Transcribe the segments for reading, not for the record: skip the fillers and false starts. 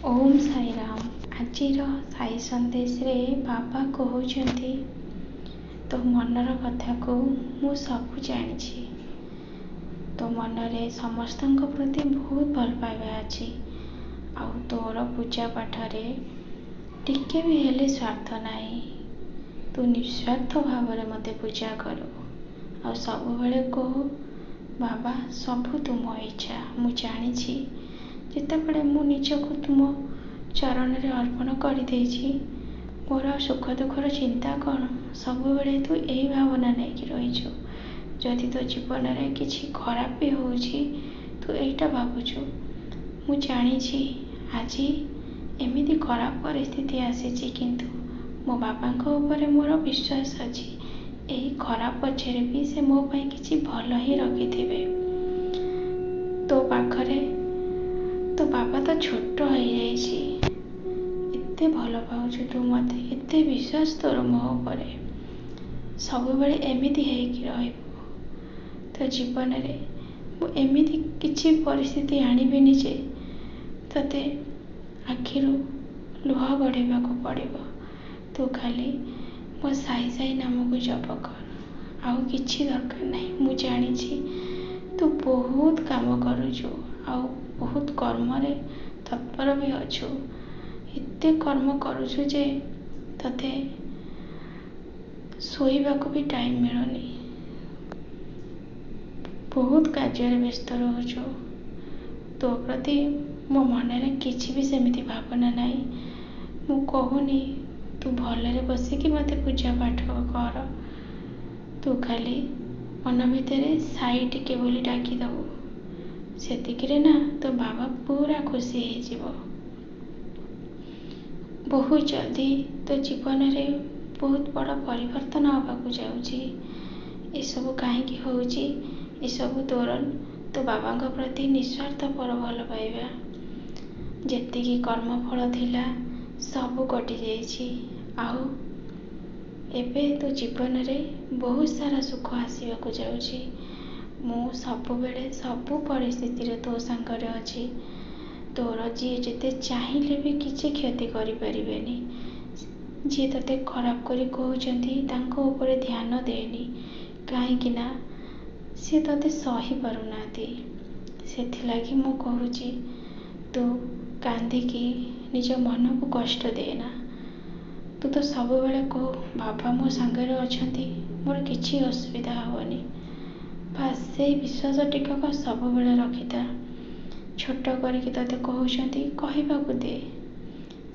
ओम साई राम। आजिर साई संदेश रे बाबा कहउछंती तो मनर कथा को मु सब जानी। तो मनरे समस्त प्रति बहुत भल पाइबा अच्छी। आउ तोर पूजा पाठ रे टिके भी हेले स्वार्थ नहीं। तू निस्वार्थ भाव रे मते पूजा करो। आउ सब बेले कह बाबा सबू तुम इच्छा। मु जानी जिते बड़े मु निजको तुम चरण रे अर्पण कर देछि। मोर सुख दुखर चिंता कौन सब बेले तू यही भावना नहीं कि रहीछु। जदि तो जीवन रे किछि खराब भी होउछि तू एटा भाबुछु। मु जानी आज एमिति खराब परिस्थिति आसीछि किंतु मो बाबा ऊपर मोर विश्वास अछि। एही खराब पछरे भी से मो पाई किछि भल ही रखिथिबे। तो पाखरे तो बाबा तो छोट हो जाइछि। एते भल पाउछु तू मते, एते विश्वास तोर मो ऊपर सब बेले एमिति हेकि रहइबो। तो जीवन रे मु एमिति किछि परिस्थिति आनिबिनि जे तते आखिरु लुह गड़ेबा को पड़िबो। तू खाली मो साई साई नाम को जप कर, आउ किछि दरकार नहीं। मु जानी तू बहुत काम करुछु, आउ बहुत कर्म रे तत्पर भी अछु। एते कर्म करुछु जे तते सोईबा को भी टाइम मिलुनी। बहुत कार्य व्यस्त रहूछु। तो प्रति मो मन रे किछि भी सेमिति भावना नहीं। मु कहूनी तू भलरे बसिकी मते पूजा पाठ कर। तू खाली मन भितर साई टिके बोली डाकी दबु, सेतिकिरे ना तो बाबा पूरा खुशी हो जिवो। बहुत जल्दी तो जीवन रे बहुत बड़ परिवर्तन होबाकू जाउची। ए सब काहेकि होउची? ए सब तोर तो बाबा प्रति निस्वार्थ पर भल पाइबा। जेतिकी कर्म फल थिला सब कटि जाइछि। आउ एबे तो जीवन रे बहुत सारा सुख आसीबाकू जाउछि। मु सब बेले सब परिस्थिति रे तो संगरे अछि। तोर जी जेते चाहिले भी किछि क्षति करि परिबेनी। जी तते खराब करी कहउचंती तांको ऊपर ध्यान देनी। काहेकि ना से तते सही पारुनाती। सेथिलागि मु कहूची तू कांदिकी निज मन को कष्ट देना। तू तो सब बेले कह बाबा मो संगरे अछंती, मोर किछि असुविधा होवनी। बस से विश्वास टिकक सब बेले रखिता। छोट करिकी तते कहउचंती कहिबाकू दे।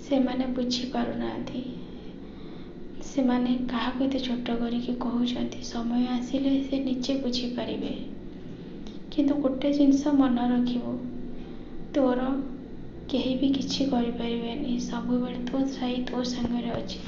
से माने बुझी पारुनांती। से माने काहाकू एते छोट करिकी कहउचंती, समय आसिले से निजे बुझी पारिबे। किंतु गोटे जिनस मन रखिबो, तोर केही भी किछि करि परिबेनी। सब बेले तो साई तो संगरे अछि।